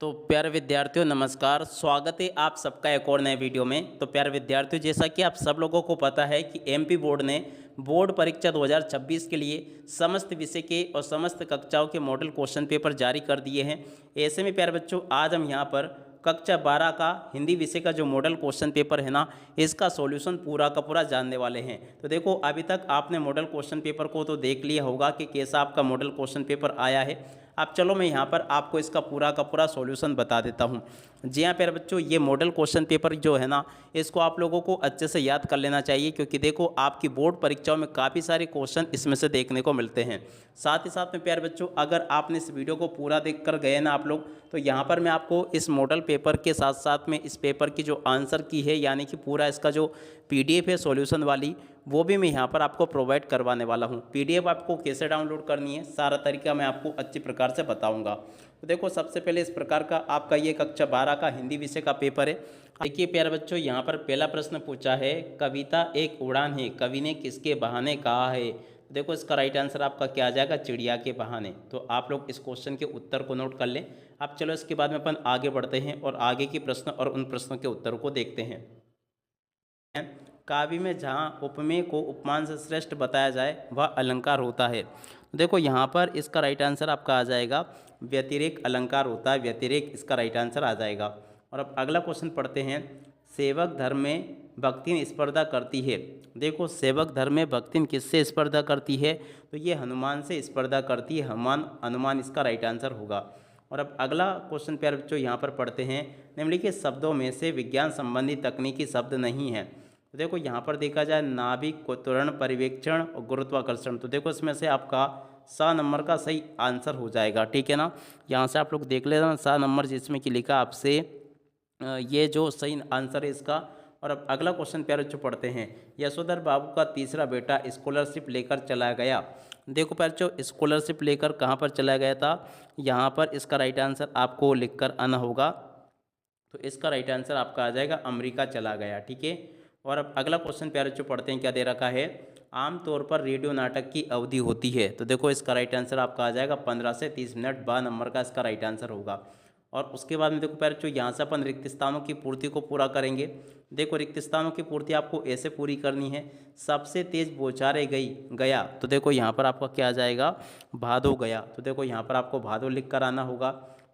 तो प्यारे विद्यार्थियों नमस्कार। स्वागत है आप सबका एक और नए वीडियो में। तो प्यारे विद्यार्थियों, जैसा कि आप सब लोगों को पता है कि एमपी बोर्ड ने बोर्ड परीक्षा 2026 के लिए समस्त विषय के और समस्त कक्षाओं के मॉडल क्वेश्चन पेपर जारी कर दिए हैं। ऐसे में प्यारे बच्चों, आज हम यहाँ पर कक्षा 12 का हिंदी विषय का जो मॉडल क्वेश्चन पेपर है ना, इसका सॉल्यूशन पूरा का पूरा जानने वाले हैं। तो देखो, अभी तक आपने मॉडल क्वेश्चन पेपर को तो देख लिया होगा कि कैसा आपका मॉडल क्वेश्चन पेपर आया है। अब चलो मैं यहाँ पर आपको इसका पूरा का पूरा सॉल्यूशन बता देता हूँ। जी हाँ प्यारे बच्चों, ये मॉडल क्वेश्चन पेपर जो है ना, इसको आप लोगों को अच्छे से याद कर लेना चाहिए, क्योंकि देखो आपकी बोर्ड परीक्षाओं में काफ़ी सारे क्वेश्चन इसमें से देखने को मिलते हैं। साथ ही साथ में प्यारे बच्चों, अगर आपने इस वीडियो को पूरा देख कर गए ना आप लोग, तो यहाँ पर मैं आपको इस मॉडल पेपर के साथ साथ में इस पेपर की जो आंसर की है, यानी कि पूरा इसका जो पीडीएफ है सॉल्यूशन वाली, वो भी मैं यहाँ पर आपको प्रोवाइड करवाने वाला हूँ। पीडीएफ आपको कैसे डाउनलोड करनी है, सारा तरीका मैं आपको अच्छी प्रकार से बताऊँगा। तो देखो, सबसे पहले इस प्रकार का आपका ये कक्षा 12 का हिंदी विषय का पेपर है। देखिए प्यारे बच्चों, यहाँ पर पहला प्रश्न पूछा है, कविता एक उड़ान है, कवि ने किसके बहाने कहा है। तो देखो, इसका राइट आंसर आपका क्या आ जाएगा, चिड़िया के बहाने। तो आप लोग इस क्वेश्चन के उत्तर को नोट कर लें। अब चलो इसके बाद में अपन आगे बढ़ते हैं और आगे की प्रश्न और उन प्रश्नों के उत्तरों को देखते हैं। काव्य में जहाँ उपमेय को उपमान से श्रेष्ठ बताया जाए वह अलंकार होता है। देखो यहाँ पर इसका राइट आंसर आपका आ जाएगा व्यतिरेक अलंकार होता है, व्यतिरेक इसका राइट आंसर आ जाएगा। और अब अगला क्वेश्चन पढ़ते हैं, सेवक धर्म में भक्तिन स्पर्धा करती है। देखो, सेवक धर्म में भक्तिन किससे स्पर्धा करती है, तो ये हनुमान से स्पर्धा करती है। हनुमान इसका राइट आंसर होगा। और अब अगला क्वेश्चन प्यारे बच्चों यहाँ पर पढ़ते हैं, निम्नलिखित शब्दों में से विज्ञान संबंधी तकनीकी शब्द नहीं है। तो देखो यहाँ पर देखा जाए नाभिक त्वरण पर्यवेक्षण और गुरुत्वाकर्षण, तो देखो इसमें से आपका सा नंबर का सही आंसर हो जाएगा। ठीक है ना, यहाँ से आप लोग देख लेना सा नंबर जिसमें कि लिखा आपसे ये जो सही आंसर है इसका। और अब अगला क्वेश्चन प्यारे बच्चों पढ़ते हैं, यशोधर बाबू का तीसरा बेटा स्कॉलरशिप लेकर चला गया। देखो प्यारे बच्चों, स्कॉलरशिप लेकर कहाँ पर चला गया था, यहाँ पर इसका राइट आंसर आपको लिखकर आना होगा। तो इसका राइट आंसर आपका आ जाएगा अमेरिका चला गया। ठीक है। और अब अगला क्वेश्चन प्यारे बच्चों पढ़ते हैं, क्या दे रखा है, आमतौर पर रेडियो नाटक की अवधि होती है। तो देखो इसका राइट आंसर आपका आ जाएगा 15 से 30 मिनट, 12 नंबर का इसका राइट आंसर होगा। और उसके बाद में देखो प्यारे बच्चों, यहाँ से अपन रिक्त स्थानों की पूर्ति को पूरा करेंगे। देखो, रिक्त स्थानों की पूर्ति आपको ऐसे पूरी करनी है, सबसे तेज बौछारे गया। तो देखो यहाँ पर आपका क्या आ जाएगा, भादो गया। तो देखो यहाँ पर आपको भादो लिख कर आना होगा।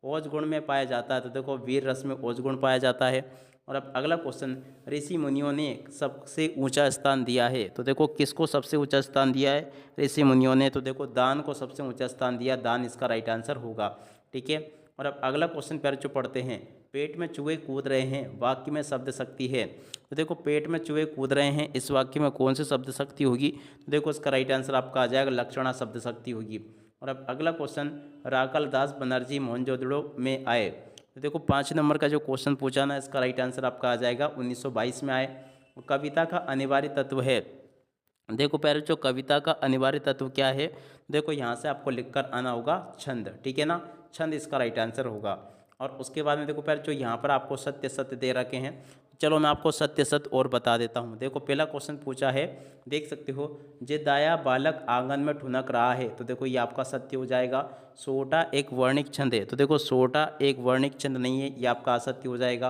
ओज गुण में पाया जाता है, तो देखो वीर रस में ओज गुण पाया जाता है। और अब अगला क्वेश्चन, ऋषि मुनियों ने सबसे ऊंचा स्थान दिया है। तो देखो किसको सबसे ऊंचा स्थान दिया है, ऋषि मुनियों ने। तो देखो दान को सबसे ऊंचा स्थान दिया, दान इसका राइट आंसर होगा। ठीक है। और अब अगला क्वेश्चन प्यारे जो पढ़ते हैं, पेट में चूहे कूद रहे हैं, वाक्य में शब्द शक्ति है। तो देखो पेट में चूहे कूद रहे हैं, इस वाक्य में कौन सी शब्द शक्ति होगी, तो देखो इसका राइट आंसर आपका आ जाएगा लक्षणा शब्द शक्ति होगी। और अब अगला क्वेश्चन, राकल दास बनर्जी मोहनजोदड़ो में आए। तो देखो 5 नंबर का जो क्वेश्चन पूछा ना, इसका राइट आंसर आपका आ जाएगा 1922 में आए। कविता का अनिवार्य तत्व है। देखो प्यारे बच्चों, कविता का अनिवार्य तत्व क्या है, देखो यहाँ से आपको लिखकर आना होगा छंद। ठीक है ना, छंद इसका राइट आंसर होगा। और उसके बाद में देखो प्यारे बच्चों, यहाँ पर आपको सत्य सत्य दे रखे हैं। चलो मैं आपको सत्य सत्य और बता देता हूँ। देखो पहला क्वेश्चन पूछा है, देख सकते हो, जे दाया बालक आंगन में ठुनक रहा है। तो देखो ये आपका सत्य हो जाएगा। सोटा एक वर्णिक छंद है। तो देखो सोटा एक वर्णिक छंद नहीं है, ये आपका असत्य हो जाएगा।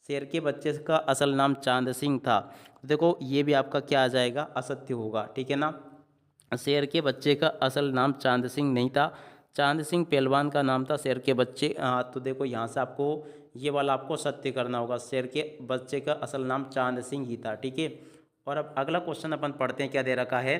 शेर के बच्चे का असल नाम चांद सिंह था। तो देखो ये भी आपका क्या आ जाएगा, असत्य होगा। ठीक है ना, शेर के बच्चे का असल नाम चांद सिंह नहीं था, चांद सिंह पहलवान का नाम था शेर के बच्चे। हाँ, तो देखो यहाँ से आपको ये वाला आपको सत्य करना होगा, शेर के बच्चे का असल नाम चांद सिंह ही था। ठीक है। और अब अगला क्वेश्चन अपन पढ़ते हैं, क्या दे रखा है,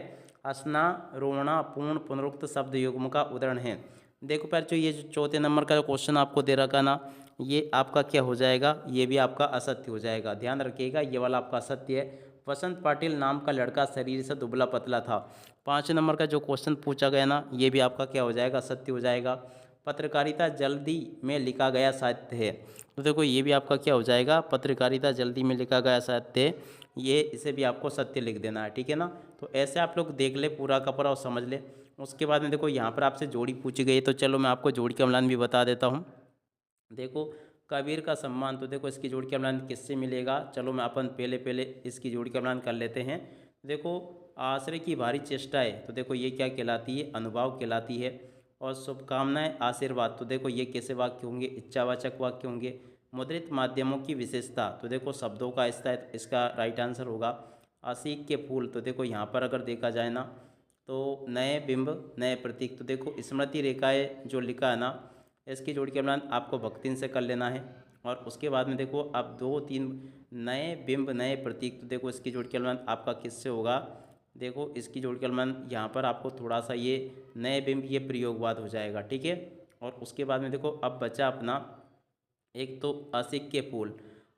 हंसना रोना पूर्ण पुनरुक्त शब्द युग्म का उदाहरण है। देखो प्यार जो ये जो चौथे नंबर का जो क्वेश्चन आपको दे रखा ना, ये आपका क्या हो जाएगा, ये भी आपका असत्य हो जाएगा। ध्यान रखिएगा, ये वाला आपका असत्य है। वसंत पाटिल नाम का लड़का शरीर से दुबला पतला था। 5 नंबर का जो क्वेश्चन पूछा गया ना, ये भी आपका क्या हो जाएगा, सत्य हो जाएगा। पत्रकारिता जल्दी में लिखा गया साहित्य है। तो देखो ये भी आपका क्या हो जाएगा, पत्रकारिता जल्दी में लिखा गया साहित्य है, ये इसे भी आपको सत्य लिख देना है। ठीक है ना, तो ऐसे आप लोग देख ले पूरा का पूरा और समझ ले। उसके बाद में देखो यहाँ पर आपसे जोड़ी पूछी गई, तो चलो मैं आपको जोड़ी का मिलान भी बता देता हूँ। देखो कबीर का सम्मान, तो देखो इसकी जोड़ का मिलान किससे मिलेगा, चलो मैं अपन पहले पहले इसकी जोड़ का मिलान कर लेते हैं। देखो आश्रय की भारी चेष्टा है, तो देखो ये क्या कहलाती है, अनुभाव कहलाती है। और शुभकामनाएं, आशीर्वाद, तो देखो ये कैसे वाक्य होंगे, इच्छावाचक वाक्य होंगे। मुद्रित माध्यमों की विशेषता, तो देखो शब्दों का इसका राइट आंसर होगा। आशिक के फूल, तो देखो यहाँ पर अगर देखा जाए ना तो नए बिंब नए प्रतीक, तो देखो स्मृति रेखाएं जो लिखा है ना, इसकी जोड़ के मिलान आपको भक्तिन से कर लेना है। और उसके बाद में देखो अब 2 3 नए बिंब नए प्रतीक, तो देखो इसकी जोड़ के मिलान आपका किससे होगा, देखो इसकी जोड़ के मिलान यहाँ पर आपको थोड़ा सा ये नए बिंब ये प्रयोगवाद हो जाएगा, ठीक है। और उसके बाद में देखो अब बचा अपना एक तो आशिक के फूल।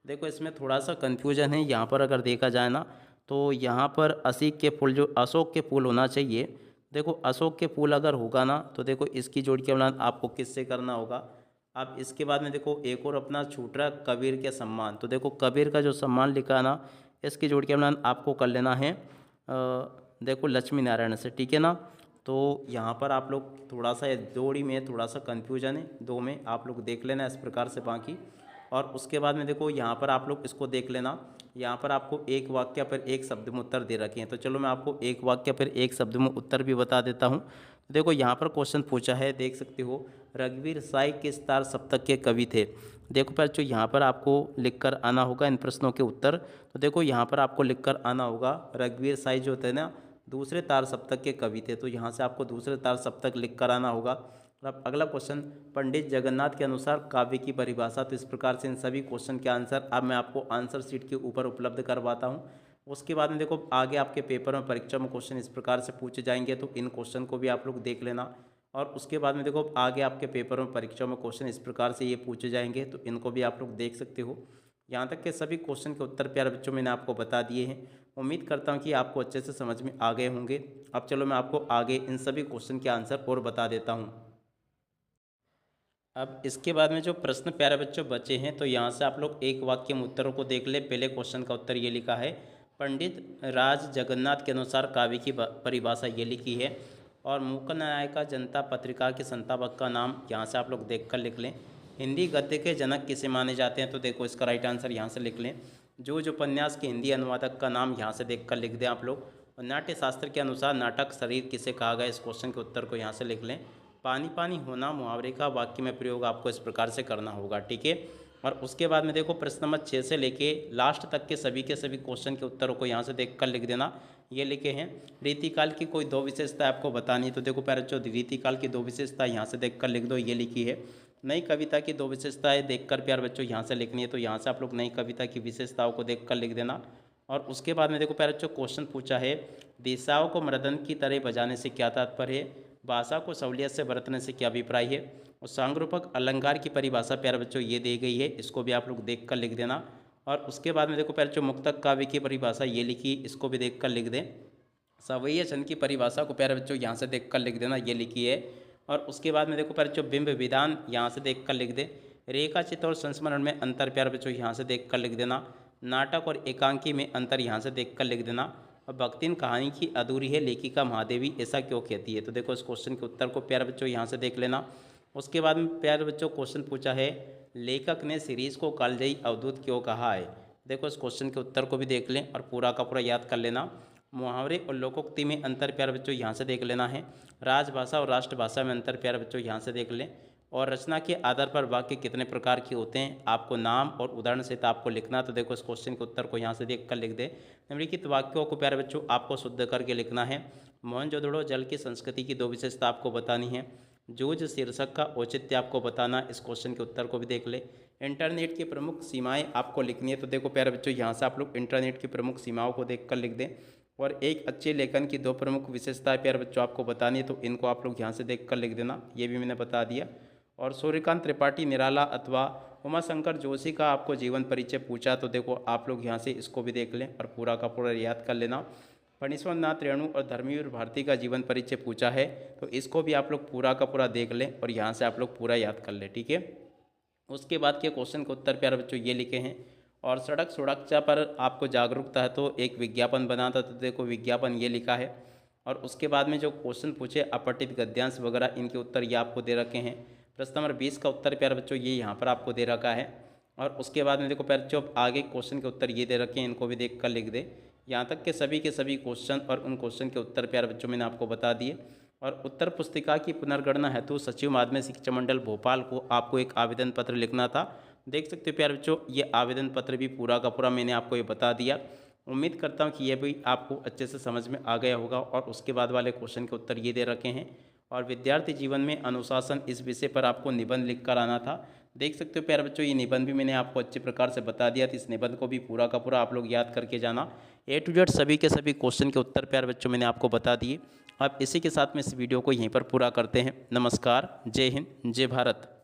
देखो इसमें थोड़ा सा कन्फ्यूजन है, यहाँ पर अगर देखा जाए ना तो यहाँ पर आशिक के फूल जो अशोक के फूल होना चाहिए। देखो अशोक के फूल अगर होगा ना तो देखो इसकी जोड़ के मिलान आपको किससे करना होगा। अब इसके बाद में देखो एक और अपना छूट रहा कबीर के सम्मान, तो देखो कबीर का जो सम्मान लिखा है ना, इसकी जोड़ के मिलान आपको कर लेना है देखो लक्ष्मी नारायण से, ठीक है ना। तो यहाँ पर आप लोग थोड़ा सा जोड़ी में थोड़ा सा कन्फ्यूजन है, दो में आप लोग देख लेना इस प्रकार से बाकी। और उसके बाद में देखो यहाँ पर आप लोग इसको देख लेना, यहाँ पर आपको एक वाक्य पर एक शब्द में उत्तर दे रखे हैं, तो चलो मैं आपको एक वाक्य पर एक शब्द में उत्तर भी बता देता हूँ। तो देखो यहाँ पर क्वेश्चन पूछा है, देख सकते हो, रघुवीर साई किस तार सप्तक के कवि थे। देखो पर जो यहाँ पर आपको लिखकर आना होगा इन प्रश्नों के उत्तर, तो देखो यहाँ पर आपको लिखकर आना होगा रघुवीर साई जो थे ना दूसरे तार सप्तक के कवि थे, तो यहाँ से आपको दूसरे तार सप्तक लिख कर आना होगा। और अब अगला क्वेश्चन, पंडित जगन्नाथ के अनुसार काव्य की परिभाषा, तो इस प्रकार से इन सभी क्वेश्चन के आंसर अब मैं आपको आंसर शीट के ऊपर उपलब्ध करवाता हूँ। उसके बाद में देखो आगे आपके पेपर में परीक्षा में क्वेश्चन इस प्रकार से पूछे जाएंगे, तो इन क्वेश्चन को भी आप लोग देख लेना। और उसके बाद में देखो आगे आपके पेपर में परीक्षा में क्वेश्चन इस प्रकार से ये पूछे जाएंगे, तो इनको भी आप लोग देख सकते हो। यहाँ तक के सभी क्वेश्चन के उत्तर प्यारे बच्चों मैंने आपको बता दिए हैं। उम्मीद करता हूँ कि आपको अच्छे से समझ में आ गए होंगे। अब चलो मैं आपको आगे इन सभी क्वेश्चन के आंसर और बता देता हूँ। अब इसके बाद में जो प्रश्न प्यारे बच्चों बचे हैं, तो यहाँ से आप लोग एक वाक्य में उत्तरों को देख ले। पहले क्वेश्चन का उत्तर ये लिखा है, पंडित राज जगन्नाथ के अनुसार काव्य की परिभाषा ये लिखी है। और मूकन नायका जनता पत्रिका के संस्थापक का नाम यहाँ से आप लोग देख कर लिख लें। हिंदी गद्य के जनक किसे माने जाते हैं, तो देखो इसका राइट आंसर यहाँ से लिख लें। जो उपन्यास के हिंदी अनुवादक का नाम यहाँ से देख कर लिख दें आप लोग। और नाट्य शास्त्र के अनुसार नाटक शरीर किसे कहा गया, इस क्वेश्चन के उत्तर को यहाँ से लिख लें। पानी पानी होना मुहावरे का वाक्य में प्रयोग आपको इस प्रकार से करना होगा, ठीक है। और उसके बाद में देखो प्रश्न नंबर 6 से लेके लास्ट तक के सभी क्वेश्चन के उत्तरों को यहाँ से देख कर लिख देना। ये लिखे हैं, रीतिकाल की कोई 2 विशेषता आपको बतानी है, तो देखो पहले जो रीतिकाल की 2 विशेषता यहाँ से देख कर लिख दो, ये लिखी है। नई कविता की 2 विशेषताएं देखकर प्यार बच्चों यहाँ से लिखनी है, तो यहाँ से आप लोग नई कविता की विशेषताओं को देख कर लिख देना। और उसके बाद में देखो प्यार बच्चों क्वेश्चन पूछा है, दिशाओं को मृदंग की तरह बजाने से क्या तात्पर्य है, भाषा को सहूलियत से बरतने से क्या अभिप्राय है। और सांगरूपक अलंकार की परिभाषा प्यारे बच्चों ये दी गई है, इसको भी आप लोग देख कर लिख देना। और उसके बाद में देखो प्यारे बच्चों मुक्तक काव्य की परिभाषा ये लिखी, इसको भी देख कर लिख दें। सवैया छंद की परिभाषा को प्यारे बच्चों यहाँ से देख कर लिख देना, ये लिखी है। और उसके बाद में देखो प्यारे बच्चों बिंब विधान यहाँ से देख कर लिख दें। रेखा चित्र और संस्मरण में अंतर प्यारे बच्चों यहाँ से देख कर लिख देना। नाटक और एकांकी में अंतर यहाँ से देख कर लिख देना। और भक्तिन कहानी की अधूरी है, लेखिका महादेवी ऐसा क्यों कहती है, तो देखो इस क्वेश्चन के उत्तर को प्यारे बच्चों यहाँ से देख लेना। उसके बाद में प्यारे बच्चों क्वेश्चन पूछा है, लेखक ने सीरीज को कालजयी अवधूत क्यों कहा है। देखो इस क्वेश्चन के उत्तर को भी देख लें और पूरा का पूरा याद कर लेना। मुहावरे और लोकोक्ति में अंतर प्यारे बच्चों यहाँ से देख लेना है। राजभाषा और राष्ट्रभाषा में अंतर प्यारे बच्चों यहाँ से देख लें। और रचना के आधार पर वाक्य कितने प्रकार के होते हैं, आपको नाम और उदाहरण सहित आपको लिखना, तो देखो इस क्वेश्चन के उत्तर को यहाँ से देख कर लिख दे। निम्नलिखित वाक्यों को प्यारे बच्चों आपको शुद्ध करके लिखना है। मोहनजोदड़ो जल की संस्कृति की 2 विशेषता आपको बतानी है। जूझ शीर्षक का औचित्य आपको बताना, इस क्वेश्चन के उत्तर को भी देख ले। इंटरनेट की प्रमुख सीमाएं आपको लिखनी है, तो देखो प्यारे बच्चों यहाँ से आप लोग इंटरनेट की प्रमुख सीमाओं को देख कर लिख दें। और एक अच्छे लेखन की 2 प्रमुख विशेषताएं प्यारे बच्चों आपको बतानी है, तो इनको आप लोग यहाँ से देख कर लिख देना, ये भी मैंने बता दिया। और सूर्यकांत त्रिपाठी निराला अथवा उमाशंकर जोशी का आपको जीवन परिचय पूछा, तो देखो आप लोग यहाँ से इसको भी देख लें और पूरा का पूरा याद कर लेना। फणीश्वर नाथ रेणु और धर्मवीर भारती का जीवन परिचय पूछा है, तो इसको भी आप लोग पूरा का पूरा देख लें और यहाँ से आप लोग पूरा याद कर लें, ठीक है। उसके बाद के क्वेश्चन के उत्तर प्यारे बच्चों ये लिखे हैं, और सड़क सुरक्षा पर आपको जागरूकता है तो एक विज्ञापन बनाता, तो देखो विज्ञापन ये लिखा है। और उसके बाद में जो क्वेश्चन पूछे अपठित गद्यांश वगैरह, इनके उत्तर ये आपको दे रखे हैं। प्रश्न नंबर 20 का उत्तर प्यारे बच्चों ये यहाँ पर आपको दे रखा है। और उसके बाद में देखो प्यारे बच्चों आगे क्वेश्चन के उत्तर ये दे रखे हैं, इनको भी देख कर लिख दे। यहाँ तक के सभी क्वेश्चन और उन क्वेश्चन के उत्तर प्यारे बच्चों मैंने आपको बता दिए। और उत्तर पुस्तिका की पुनर्गणना हेतु सचिव माध्यमिक शिक्षा मंडल भोपाल को आपको एक आवेदन पत्र लिखना था। देख सकते हो प्यारे बच्चों, ये आवेदन पत्र भी पूरा का पूरा मैंने आपको ये बता दिया। उम्मीद करता हूँ कि ये भी आपको अच्छे से समझ में आ गया होगा और उसके बाद वाले क्वेश्चन के उत्तर ये दे रखे हैं। और विद्यार्थी जीवन में अनुशासन इस विषय पर आपको निबंध लिख कर आना था। देख सकते हो प्यारे बच्चों, ये निबंध भी मैंने आपको अच्छे प्रकार से बता दिया, तो इस निबंध को भी पूरा का पूरा आप लोग याद करके जाना। A to Z सभी के सभी क्वेश्चन के उत्तर प्यारे बच्चों मैंने आपको बता दिए। अब इसी के साथ में इस वीडियो को यहीं पर पूरा करते हैं। नमस्कार, जय हिंद, जय भारत।